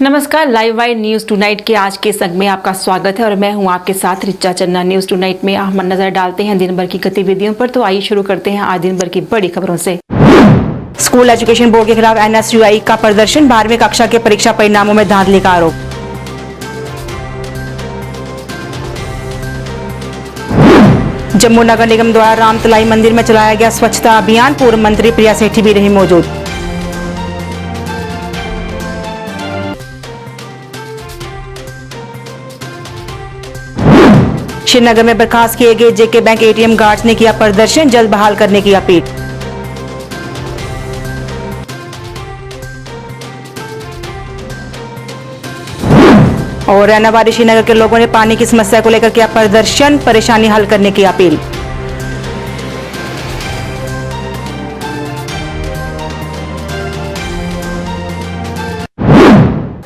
नमस्कार, live wide news tonight के आज के संग में आपका स्वागत है और मैं हूं आपके साथ रिचा चन्ना। न्यूज टुनाइट में हम नजर डालते हैं दिन भर की गतिविधियों पर। तो आइए शुरू करते हैं आज दिन भर की बड़ी खबरों से। स्कूल एजुकेशन बोर्ड के खिलाफ NSUI का प्रदर्शन, 12वीं कक्षा के परीक्षा परिणामों में धांधली का आरोप। जम्मू नगर निगम द्वारा रामतलाई मंदिर में चलाया गया स्वच्छता अभियान, पूर्व मंत्री प्रिया सेठी भी रही मौजूद। श्रीनगर में बर्खास्त किए गए JK बैंक ATM गार्ड्स ने किया प्रदर्शन, जल्द बहाल करने की अपील। और रैनाबादी श्रीनगर के लोगों ने पानी की समस्या को लेकर किया प्रदर्शन, परेशानी हल करने की अपील।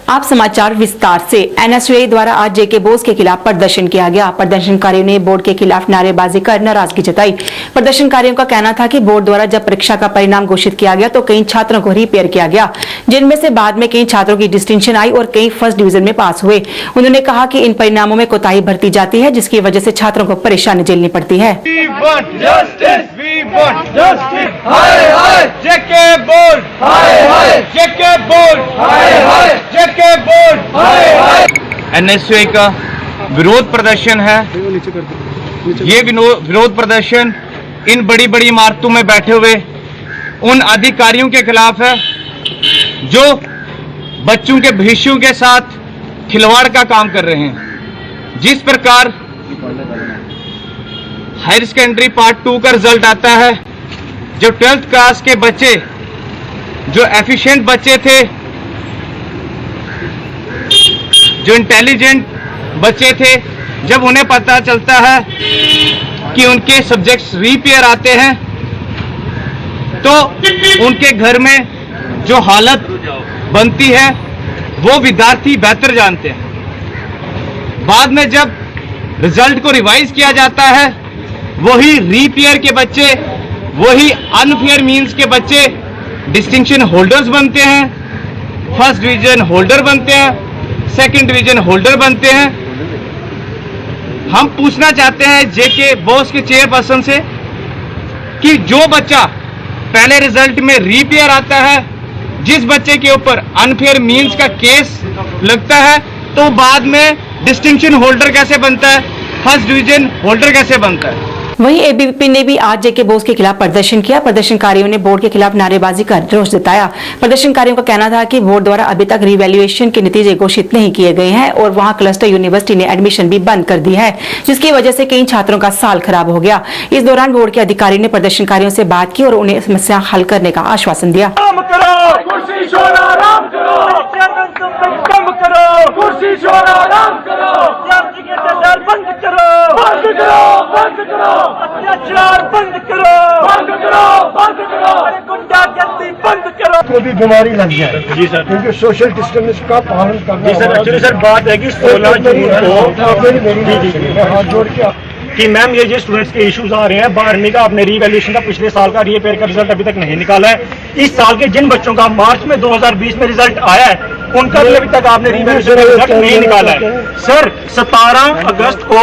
आप समाचार विस्तार से। NSUI द्वारा आज JK बोस के खिलाफ प्रदर्शन किया गया। प्रदर्शनकारियों ने बोर्ड के खिलाफ नारेबाजी कर नाराजगी जताई। प्रदर्शनकारियों का कहना था कि बोर्ड द्वारा जब परीक्षा का परिणाम घोषित किया गया तो कई छात्रों को रिपेयर किया गया, जिनमें से बाद में कई छात्रों की डिस्टिंक्शन आई और कई फर्स्ट डिवीजन में पास हुए। उन्होंने कहा कि इन परिणामों में कोताही बरती जाती है, जिसकी वजह से छात्रों को परेशानी झेलनी पड़ती है। NSUI का विरोध प्रदर्शन है। ये विरोध प्रदर्शन इन बड़ी बड़ी इमारतों में बैठे हुए उन अधिकारियों के खिलाफ है जो बच्चों के भविष्यों के साथ खिलवाड़ का काम कर रहे हैं। जिस प्रकार हायर सेकेंडरी पार्ट 2 का रिजल्ट आता है, जो 12th क्लास के बच्चे जो एफिशिएंट बच्चे थे, जो इंटेलिजेंट बच्चे थे, जब उन्हें पता चलता है कि उनके सब्जेक्ट्स रीपेयर आते हैं तो उनके घर में जो हालत बनती है वो विद्यार्थी बेहतर जानते हैं। बाद में जब रिजल्ट को रिवाइज किया जाता है, वही रीपेयर के बच्चे, वही अनफेयर मींस के बच्चे डिस्टिंक्शन होल्डर्स बनते हैं, फर्स्ट डिवीजन होल्डर बनते हैं, सेकंड डिवीजन होल्डर बनते हैं। हम पूछना चाहते हैं JK बोस के चेयरपर्सन से कि जो बच्चा पहले रिजल्ट में रीपेयर आता है, जिस बच्चे के ऊपर अनफेयर मींस का केस लगता है, तो बाद में डिस्टिंक्शन होल्डर कैसे बनता है, फर्स्ट डिवीजन होल्डर कैसे बनता है। वहीं ABVP ने भी आज JK बोस के खिलाफ प्रदर्शन किया। प्रदर्शनकारियों ने बोर्ड के खिलाफ नारेबाजी कर रोष जताया। प्रदर्शनकारियों का कहना था कि बोर्ड द्वारा अभी तक रिवैल्यूएशन के नतीजे घोषित नहीं किए गए हैं और वहां क्लस्टर यूनिवर्सिटी ने एडमिशन भी बंद कर दी है, जिसकी वजह से कई छात्रों का साल खराब हो गया। इस दौरान बोर्ड के अधिकारी ने प्रदर्शनकारियों से बात की और उन्हें समस्या हल करने का आश्वासन दिया। को भी बीमारी लग जाए जी सर, क्योंकि सोशल डिस्टेंस का पालन करना। जी सर, एक्चुअली सर बात है कि 16 जून को हाथ जोड़ के कि मैम ये जो स्टूडेंट्स के इश्यूज आ रहे हैं, 12वीं का आपने रीवैल्यूएशन का पिछले साल का रीपेयर का रिजल्ट अभी तक नहीं निकाला है। इस साल के जिन बच्चों का मार्च में 2020 में रिजल्ट आया है, उनका भी अभी तक आपने रीवैल्यूएशन का रिजल्ट नहीं निकाला है। सर 17 अगस्त को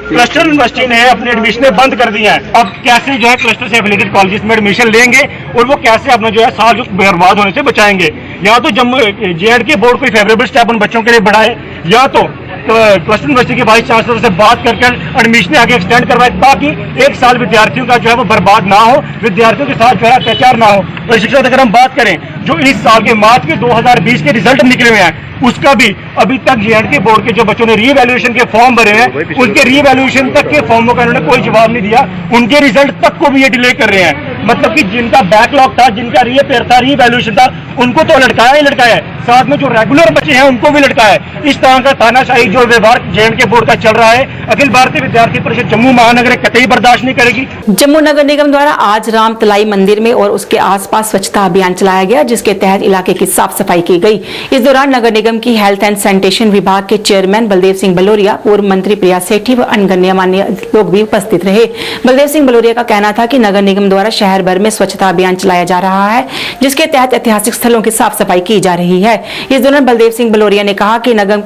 क्लस्टर यूनिवर्सिटी ने अपने एडमिशन बंद कर दिया है। अब कैसे जो है क्लस्टर से एफिलिएटेड कॉलेजेस में एडमिशन लेंगे और वो कैसे अपना जो है साल जो बर्बाद होने से बचाएंगे। या तो जम्मू JK बोर्ड कोई फेवरेबल स्टेप उन बच्चों के लिए बढ़ाए, या तो क्लस्टर यूनिवर्सिटी के वाइस चांसलर से बात करके एडमिशन आगे एक्सटेंड करवाए, ताकि एक साल विद्यार्थियों का जो है वो बर्बाद ना हो, विद्यार्थियों के साथ जो है अत्याचार ना हो। और शिक्षा अगर हम बात करें, जो इस साल के मार्च के 2020 के रिजल्ट निकले हुए हैं, उसका भी अभी तक JK बोर्ड के जो बच्चों ने रीवैल्यूएशन के फॉर्म भरे हैं, उनके रीवैल्यूएशन तक के फॉर्मों का उन्होंने कोई जवाब नहीं दिया। उनके रिजल्ट तक को भी ये डिले कर रहे हैं। मतलब कि जिनका बैकलॉग था, जिनका रीपेयर था, रीवैल्यूएशन था, उनको तो लटकाया ही लटकाया है, साथ में जो रेगुलर बच्चे हैं उनको भी लटकाया है। इस तरह का तानाशाही जो व्यवहार JK बोर्ड का चल रहा है, अखिल भारतीय विद्यार्थी परिषद जम्मू महानगर कतई बर्दाश्त नहीं करेगी। जम्मू नगर निगम द्वारा आज रामतलाई मंदिर में और उसके आसपास स्वच्छता अभियान चलाया गया, जिसके तहत इलाके की साफ सफाई की गई। इस दौरान नगर निगम की हेल्थ एंड सैनिटेशन विभाग के चेयरमैन बलदेव सिंह बलोरिया, पूर्व मंत्री प्रिया सेठी व अन्य गणमान्य लोग भी उपस्थित रहे। बलदेव सिंह बलोरिया का कहना था कि नगर निगम द्वारा शहर शहर भर में स्वच्छता अभियान चलाया जा रहा है, जिसके तहत ऐतिहासिक स्थलों की साफ सफाई की जा रही है। इस दौरान बलदेव सिंह बलोरिया ने कहा कि नगर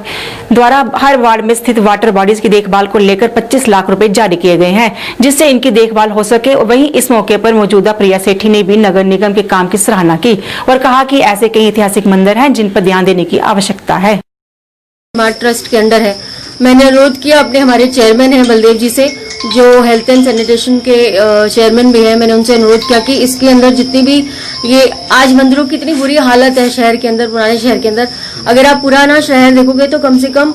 द्वारा हर वार्ड में स्थित वाटर बॉडीज की देखभाल को लेकर 25 लाख रुपए जारी किए गए हैं, जिससे इनकी देखभाल हो सके। वहीं इस मौके पर मौजूदा प्रिया सेठी ने भी नगर निगम के काम की सराहना की और कहा कि ऐसे कई ऐतिहासिक मंदिर हैं जिन पर ध्यान देने की आवश्यकता है। स्मार्ट ट्रस्ट के अंडर है। मैंने अनुरोध किया अपने हमारे चेयरमैन हैं बलदेव जी से, जो हेल्थ एंड सैनिटेशन के चेयरमैन भी हैं, मैंने उनसे अनुरोध किया कि इसके अंदर जितनी भी ये आज मंदिरों की इतनी बुरी हालत है शहर के अंदर, पुराने शहर के अंदर, अगर आप पुराना शहर देखोगे तो कम से कम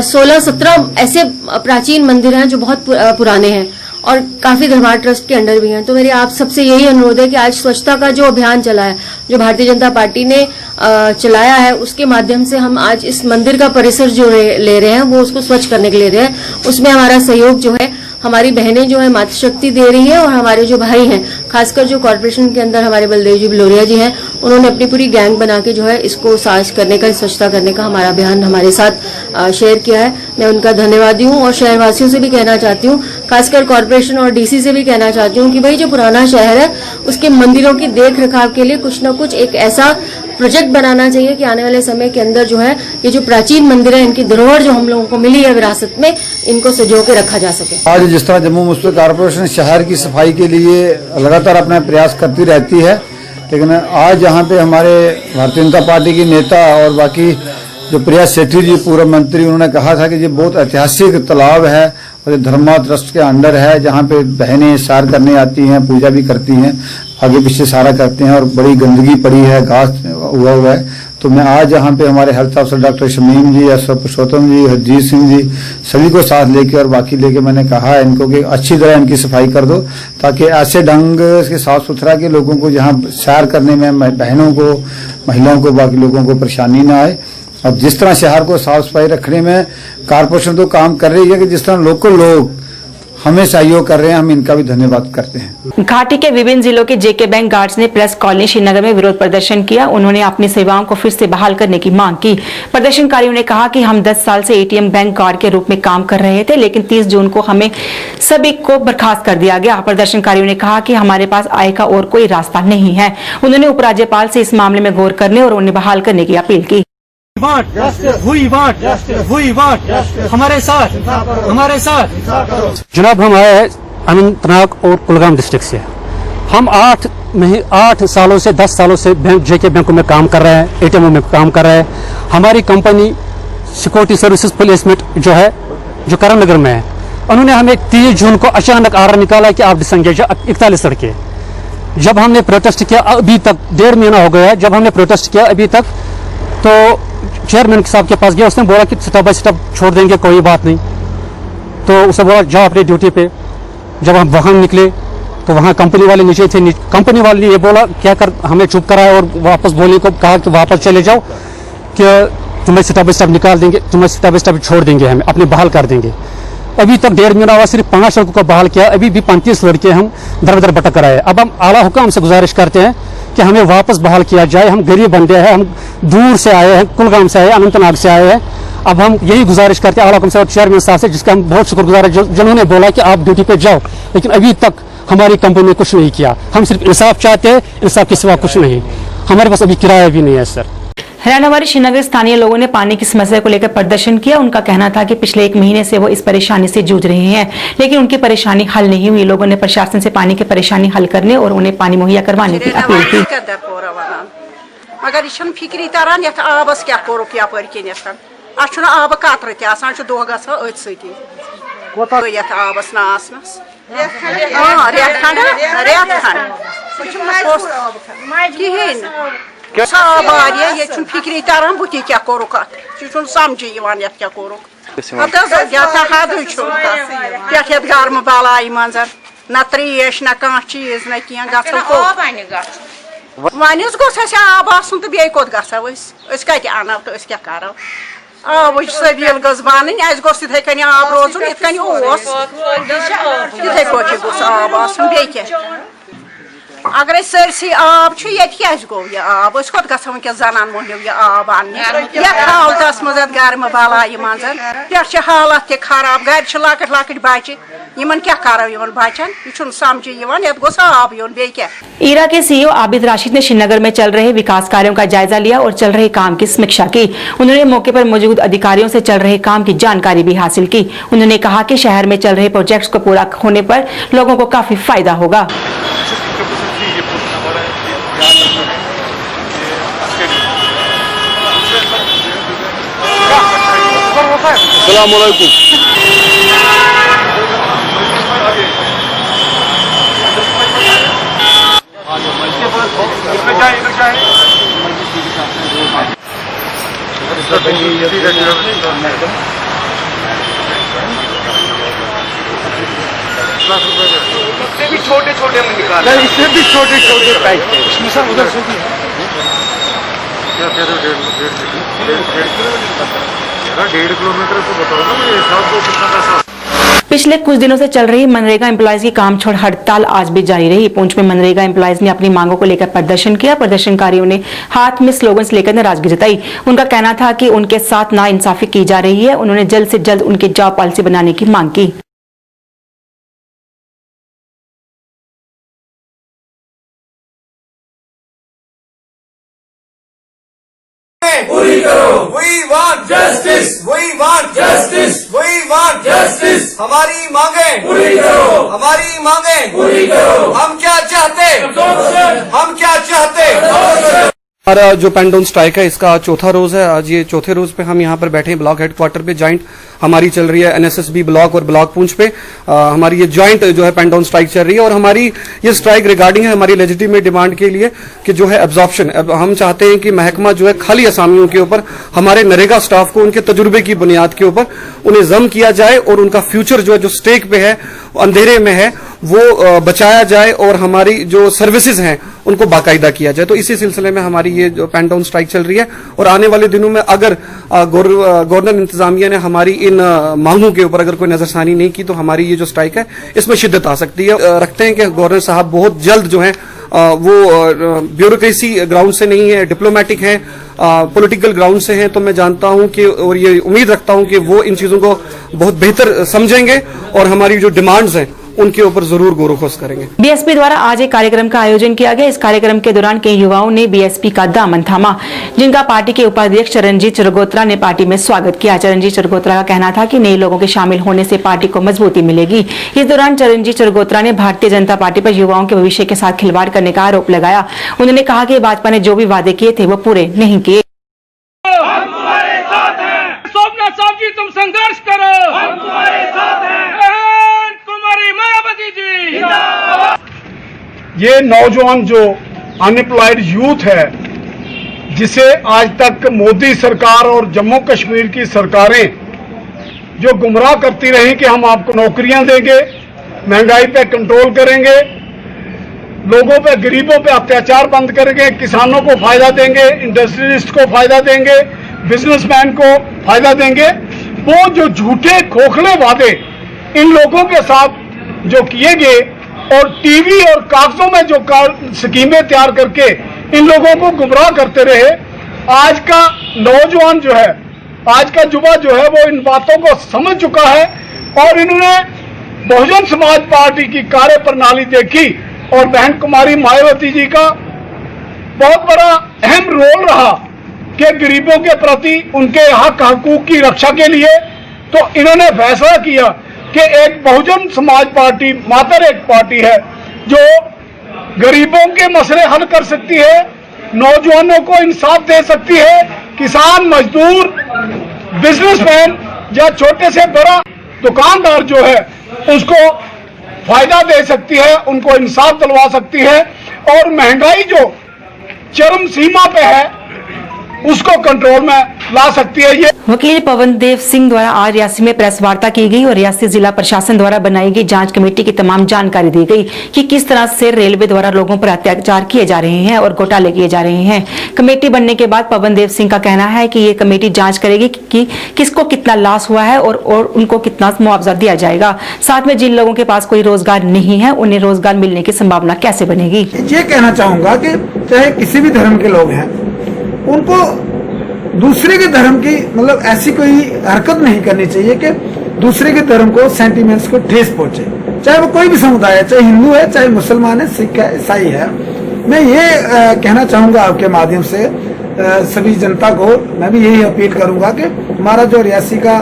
16-17 ऐसे प्राचीन मंदिर हैं जो बहुत पुराने हैं और काफी धर्मार्थ ट्रस्ट के अंडर भी हैं। तो मेरे आप सबसे यही अनुरोध है कि आज स्वच्छता का जो अभियान चला है, जो भारतीय जनता पार्टी ने चलाया है, उसके माध्यम से हम आज इस मंदिर का परिसर जो ले रहे हैं वो उसको स्वच्छ करने के लिए दे रहे हैं। उसमें हमारा सहयोग जो है, हमारी बहनें जो है मातृशक्ति दे रही है और हमारे जो भाई हैं, खासकर जो कॉर्पोरेशन के अंदर हमारे बलदेव जी बलोरिया जी हैं, उन्होंने अपनी पूरी गैंग बना के जो है इसको साज करने का, स्वच्छता करने का हमारा अभियान हमारे साथ शेयर किया है। मैं उनका धन्यवादी हूँ और शहरवासियों से भी कहना चाहती हूँ, खासकर कॉर्पोरेशन और डीसी से भी कहना चाहती हूँ कि भाई जो पुराना शहर है उसके मंदिरों की देख रखाव के लिए कुछ न कुछ एक ऐसा प्रोजेक्ट बनाना चाहिए कि आने वाले समय के अंदर जो है ये जो प्राचीन मंदिर है, इनकी धरोहर जो हम लोगों को मिली है विरासत में, इनको सजो के रखा जा सके। आज जिस तरह जम्मू म्युनिसिपल कॉर्पोरेशन शहर की सफाई के लिए लगातार अपना प्रयास करती रहती है, लेकिन आज यहाँ पे हमारे भारतीय जनता पार्टी की नेता और बाकी जो प्रिया सेठी जी पूर्व मंत्री, उन्होंने कहा था कि ये बहुत ऐतिहासिक तालाब है और धर्मा ट्रस्ट के अंडर है, जहाँ पे बहनें सार करने आती हैं, पूजा भी करती हैं, आगे पीछे सारा करते हैं और बड़ी गंदगी पड़ी है, घास हुआ हुआ है। तो मैं आज यहाँ पे हमारे हेल्थ ऑफिसर डॉक्टर शमीम जी, एस पुरुषोत्तम जी, हरजीत सिंह जी, सभी को साथ लेके और बाकी लेके मैंने कहा है इनको कि अच्छी तरह इनकी सफाई कर दो, ताकि ऐसे ढंग से साफ सुथरा के लोगों को जहाँ सैर करने में बहनों को, महिलाओं को, बाकी लोगों को परेशानी ना आए। अब जिस तरह शहर को साफ सफाई रखने में कारपोरेशन तो काम कर रही है कि जिस तरह लोकल लोग हमें सहयोग कर रहे हैं, हम इनका भी धन्यवाद करते हैं। घाटी के विभिन्न जिलों के जेके बैंक गार्ड्स ने प्रेस कॉलोनी श्रीनगर में विरोध प्रदर्शन किया। उन्होंने अपनी सेवाओं को फिर से बहाल करने की मांग की। प्रदर्शनकारियों ने कहा कि हम 10 साल से एटीएम बैंक गार्ड के रूप में काम कर रहे थे, लेकिन 30 जून को हमें सभी को बर्खास्त कर दिया गया। प्रदर्शनकारियों ने कहा कि हमारे पास आय का और कोई रास्ता नहीं है। उन्होंने उपराज्यपाल से इस मामले में गौर करने और उन्हें बहाल करने की अपील की। हमारे साथ जनाब, हम आए हैं अनंतनाग और कुलगाम डिस्ट्रिक्ट से। हम 8 सालों से 10 सालों से जेके बैंकों में काम कर रहे हैं, एटीएम में काम कर रहे हैं। हमारी कंपनी सिक्योरिटी सर्विसेज प्लेसमेंट जो है, जो करण नगर में है, उन्होंने हमें 30 जून को अचानक आर्डर निकाला कि आप डिसंगेज 41 लड़के। जब हमने प्रोटेस्ट किया, अभी तक 1.5 महीना हो गया है, जब हमने प्रोटेस्ट किया अभी तक, तो चेयरमैन साहब के पास गया, उसने बोला कि स्टेप बाय स्टेप छोड़ देंगे, कोई बात नहीं। तो उसने बोला जाओ अपनी ड्यूटी पे। जब हम वहां निकले तो वहां कंपनी वाले नीचे थे। कंपनी वाले ने ये बोला, क्या कर, हमें चुप कराया और वापस बोलने को कहा कि वापस चले जाओ, कि तुम्हें स्टेप बाय स्टेप निकाल देंगे, तुम्हें स्टेप बाय स्टेप छोड़ देंगे, हमें अपने बहाल कर देंगे। अभी तक 1.5 महीना हुआ, सिर्फ 5 लड़कों को बहाल किया, अभी भी 35 लड़के हम दर बदर भटक रहे हैं। अब हम आला हुक्म से गुजारिश करते हैं कि हमें वापस बहाल किया जाए। हम गरीब बंदे हैं, हम दूर से आए हैं, कुलगाम से आए हैं, अनंतनाग से आए हैं। अब हम यही गुजारिश करते हैं आला हुक्म से और चेयरमैन साहब से, जिसका हम बहुत शुक्रगुजार है, जिन्होंने बोला कि आप ड्यूटी पे जाओ, लेकिन अभी तक हमारी कंपनी ने कुछ नहीं किया। हम सिर्फ इंसाफ चाहते हैं, इंसाफ के सिवा कुछ नहीं। हमारे पास अभी किराया भी नहीं है सर। हरियाणावाड़ी श्रीनगर स्थानीय लोगों ने पानी की समस्या को लेकर प्रदर्शन किया। उनका कहना था कि पिछले 1 महीने से वो इस परेशानी से जूझ रहे हैं, लेकिन उनकी परेशानी हल नहीं हुई। लोगों ने प्रशासन से पानी की परेशानी हल करने और उन्हें पानी मुहैया करवाने की अपील की। मगर यह फिक्री तरह ये आबस क्या कोर यप अ आब कतर तह दह ग सत आबस नासनस कहें ये फिक्री तरह बुत क्या कोर समझ क्या कोर हद पे गर्म बलाई मंजर न त्रेश न कह चीज न कह वन गोस आब आसन तो बे कोत गो कत अनो तो क्या करो आब सबील गज बन गोस इथे कन आब रोजन इत कन इथे पे गोस आब आसन बे क्या अगर सरसी आब गो यह आब कत गो जनान मोहनियो यह आब अन्न हालतस मज गर्म बलाई मज पे हालत तक खराब घर लकट लकट बच्चे इन क्या करो बचन यह समझ ये गोस आब योन बे क्या। ईरा के सीईओ आबिद राशिद ने श्रीनगर में चल रहे विकास कार्यों का जायजा लिया और चल रहे काम की समीक्षा की। उन्होंने मौके पर मौजूद अधिकारियों से चल रहे काम की जानकारी भी हासिल की। उन्होंने कहा कि शहर में चल रहे प्रोजेक्ट्स को पूरा होने पर लोगों को काफी फायदा होगा। इससे भी छोटे छोटे में निकाल, इससे भी छोटे छोटे पैक थे इसमें सब उधर से भी क्या कह रहे हो 1.5 किलोमीटर तो बताओ ना ये हिसाब को कितना पैसा। पिछले कुछ दिनों से चल रही मनरेगा एम्प्लॉयज की काम छोड़ हड़ताल आज भी जारी रही। पुंछ में मनरेगा एम्प्लॉयज ने अपनी मांगों को लेकर प्रदर्शन किया। प्रदर्शनकारियों ने हाथ में स्लोगन्स लेकर नाराजगी जताई। उनका कहना था कि उनके साथ नाइंसाफी की जा रही है। उन्होंने जल्द से जल्द उनकी जॉब पॉलिसी बनाने की मांग की। पूरी करो। We want justice. We want justice. We want justice. हमारी मांगे पूरी करो। हमारी मांगे पूरी करो। हम क्या चाहते? हम क्या चाहते? हमारा जो पेंडोन स्ट्राइक है इसका चौथा रोज है। आज ये चौथे रोज पे हम यहाँ पर बैठे हैं ब्लॉक हेडक्वार्टर पे। ज्वाइंट हमारी चल रही है एनएसएसबी ब्लॉक और ब्लॉक पुंछ पे। हमारी ये ज्वाइंट जो है पेंडोन स्ट्राइक चल रही है और हमारी ये स्ट्राइक रिगार्डिंग है हमारी लेजिटिमेट डिमांड के लिए कि जो है एब्जॉर्प्शन। हम चाहते हैं कि महकमा जो है खाली असामियों के ऊपर हमारे नरेगा स्टाफ को उनके तजुर्बे की बुनियाद के ऊपर उन्हें जम किया जाए और उनका फ्यूचर जो है जो स्टेक पे है अंधेरे में है वो बचाया जाए और हमारी जो सर्विसेज हैं उनको बाकायदा किया जाए। तो इसी सिलसिले में हमारी ये जो पेंटाउन स्ट्राइक चल रही है और आने वाले दिनों में अगर गवर्नर इंतजामिया ने हमारी इन मांगों के ऊपर अगर कोई नजरसानी नहीं की तो हमारी ये जो स्ट्राइक है इसमें शिद्दत आ सकती है। रखते हैं कि गवर्नर साहब बहुत जल्द जो है वो ब्यूरोक्रेसी ग्राउंड से नहीं है, डिप्लोमेटिक है, पॉलिटिकल ग्राउंड से हैं। तो मैं जानता हूं कि और ये उम्मीद रखता हूं कि वो इन चीजों को बहुत बेहतर समझेंगे और हमारी जो डिमांड्स हैं उनके ऊपर जरूर गौर-व-खोज करेंगे। बीएसपी द्वारा आज एक कार्यक्रम का आयोजन किया गया। इस कार्यक्रम के दौरान कई युवाओं ने बीएसपी का दामन थामा, जिनका पार्टी के उपाध्यक्ष चरणजीत चरगोत्रा ने पार्टी में स्वागत किया। चरणजीत चरगोत्रा का कहना था कि नए लोगों के शामिल होने से पार्टी को मजबूती मिलेगी। इस दौरान चरणजीत चरगोत्रा ने भारतीय जनता पार्टी पर युवाओं के भविष्य के साथ खिलवाड़ करने का आरोप लगाया। उन्होंने कहा कि भाजपा ने जो भी वादे किए थे वो पूरे नहीं किए। तुम संघर्ष करो, हम तुम्हारे साथ हैं। कुमारी मायावती जी ये नौजवान जो अनएम्प्लॉयड यूथ है जिसे आज तक मोदी सरकार और जम्मू कश्मीर की सरकारें जो गुमराह करती रही कि हम आपको नौकरियां देंगे, महंगाई पे कंट्रोल करेंगे, लोगों पे गरीबों पे अत्याचार बंद करेंगे, किसानों को फायदा देंगे, इंडस्ट्रियलिस्ट को फायदा देंगे, बिजनेसमैन को फायदा देंगे, वो जो झूठे खोखले वादे इन लोगों के साथ जो किए गए और टीवी और कागजों में जो स्कीमें तैयार करके इन लोगों को गुमराह करते रहे, आज का नौजवान जो है, आज का युवा जो है वो इन बातों को समझ चुका है और इन्होंने बहुजन समाज पार्टी की कार्य प्रणाली देखी और बहन कुमारी मायावती जी का बहुत बड़ा अहम रोल रहा कि गरीबों के प्रति उनके हक हकूक की रक्षा के लिए। तो इन्होंने फैसला किया कि एक बहुजन समाज पार्टी मात्र एक पार्टी है जो गरीबों के मसले हल कर सकती है, नौजवानों को इंसाफ दे सकती है, किसान, मजदूर, बिजनेसमैन या छोटे से बड़ा दुकानदार जो है उसको फायदा दे सकती है, उनको इंसाफ दिलवा सकती है। और महंगाई जो चरम सीमा पे है उसको कंट्रोल में ला सकती है। ये वकील पवन देव सिंह द्वारा आज रियासी में प्रेस वार्ता की गई और रियासी जिला प्रशासन द्वारा बनाई गई जांच कमेटी की तमाम जानकारी दी गई कि किस तरह से रेलवे द्वारा लोगों पर अत्याचार किए जा रहे हैं और घोटाले किए जा रहे हैं। कमेटी बनने के बाद पवन देव सिंह का कहना है कि ये कमेटी जांच करेगी कि किसको कितना लॉस हुआ है और उनको कितना मुआवजा दिया जाएगा। साथ में जिन लोगों के पास कोई रोजगार नहीं है उन्हें रोजगार मिलने की संभावना कैसे बनेगी। ये कहना चाहूंगा कि चाहे किसी भी धर्म के लोग हैं, उनको दूसरे के धर्म की मतलब ऐसी कोई हरकत नहीं करनी चाहिए कि दूसरे के धर्म को सेंटिमेंट्स को ठेस पहुंचे, चाहे वो कोई भी समुदाय है, चाहे हिंदू है, चाहे मुसलमान है, सिख है, ईसाई है। मैं ये कहना चाहूंगा आपके माध्यम से सभी जनता को, मैं भी यही अपील करूंगा कि हमारा जो रियासी का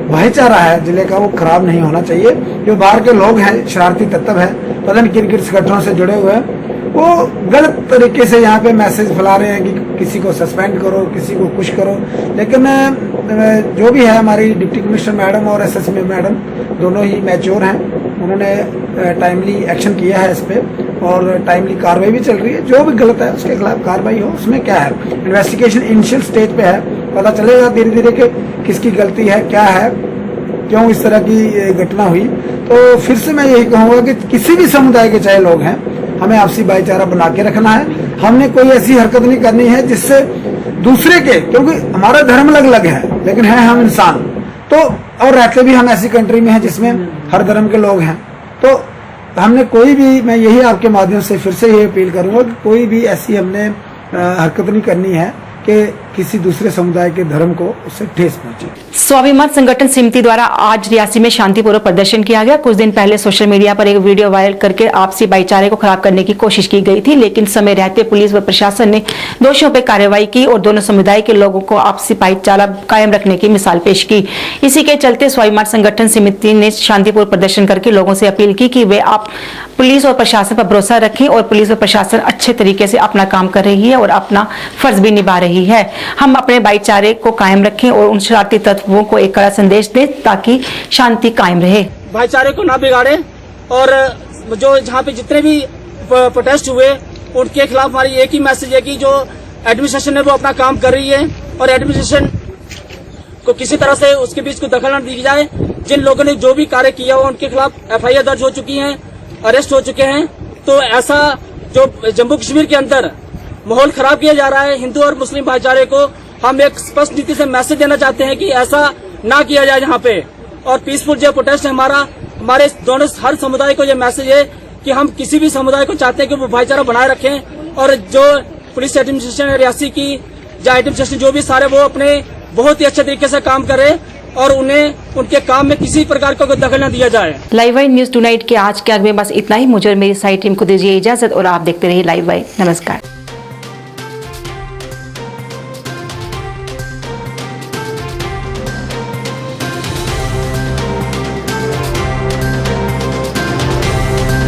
भाईचारा है जिले का, वो खराब नहीं होना चाहिए। जो बाहर के लोग हैं, शरारती तत्व है, पता नहीं किन किन संगठनों से जुड़े हुए हैं, वो गलत तरीके से यहाँ पे मैसेज फैला रहे हैं कि किसी को सस्पेंड करो, किसी को कुछ करो। लेकिन जो भी है, हमारी डिप्टी कमिश्नर मैडम और एसएसपी मैडम दोनों ही मैच्योर हैं, उन्होंने टाइमली एक्शन किया है इस पे और टाइमली कार्रवाई भी चल रही है। जो भी गलत है उसके खिलाफ कार्रवाई हो। उसमें क्या है, इन्वेस्टिगेशन इनिशियल स्टेज पे है, पता चलेगा धीरे धीरे कि किसकी गलती है, क्या है, क्यों इस तरह की घटना हुई। तो फिर से मैं यही कहूंगा कि किसी भी समुदाय के चाहे लोग हैं, हमें आपसी भाईचारा बना के रखना है। हमने कोई ऐसी हरकत नहीं करनी है जिससे दूसरे के, क्योंकि हमारा धर्म अलग अलग है लेकिन है हम इंसान, तो और रहते भी हम ऐसी कंट्री में हैं जिसमें हर धर्म के लोग हैं। तो हमने कोई भी, मैं यही आपके माध्यम से फिर से ये अपील करूंगा कि कोई भी ऐसी हमने हरकत नहीं करनी है कि किसी दूसरे समुदाय के धर्म को उससे ठेस पहुंचे। स्वाभिमान संगठन समिति द्वारा आज रियासी में शांतिपूर्वक प्रदर्शन किया गया। कुछ दिन पहले सोशल मीडिया पर एक वीडियो वायरल करके आपसी भाईचारे को खराब करने की कोशिश की गई थी, लेकिन समय रहते पुलिस व प्रशासन ने दोषियों पर कार्रवाई की और दोनों समुदाय के लोगों को आपसी भाईचारा कायम रखने की मिसाल पेश की। इसी के चलते स्वाभिमान संगठन समिति ने शांतिपूर्वक प्रदर्शन करके लोगों से अपील की कि वे आप पुलिस और प्रशासन पर भरोसा रखें और पुलिस और प्रशासन अच्छे तरीके से अपना काम कर रही है और अपना फर्ज भी निभा रही है। हम अपने भाईचारे को कायम रखें और उन शरारती तत्वों को एक कड़ा संदेश दें ताकि शांति कायम रहे। भाईचारे को ना बिगाड़े और जो जहाँ पे जितने भी प्रोटेस्ट हुए उनके खिलाफ हमारी एक ही मैसेज है कि जो एडमिनिस्ट्रेशन है वो अपना काम कर रही है और एडमिनिस्ट्रेशन को किसी तरह से उसके बीच को दखल न दी जाए। जिन लोगों ने जो भी कार्य किया हो उनके खिलाफ एफआईआर दर्ज हो चुकी है, अरेस्ट हो चुके हैं। तो ऐसा जो जम्मू कश्मीर के अंदर माहौल खराब किया जा रहा है, हिंदू और मुस्लिम भाईचारे को हम एक स्पष्ट नीति से मैसेज देना चाहते हैं कि ऐसा ना किया जाए यहाँ पे। और पीसफुल जो प्रोटेस्ट है हमारे दोनों हर समुदाय को ये मैसेज है कि हम किसी भी समुदाय को चाहते हैं कि वो भाईचारा बनाए रखें और जो पुलिस एडमिनिस्ट्रेशन है रियासी की या एडमिनिस्ट्रेशन जो भी सारे वो अपने बहुत ही अच्छे तरीके से काम करे और उन्हें उनके काम में किसी प्रकार का कोई दखल न दिया जाए। लाइव वाई न्यूज टुनाइट के आज के अंक में बस इतना ही। मुझे और मेरी सारी टीम को दीजिए इजाजत और आप देखते रहिए लाइव वाई। नमस्कार।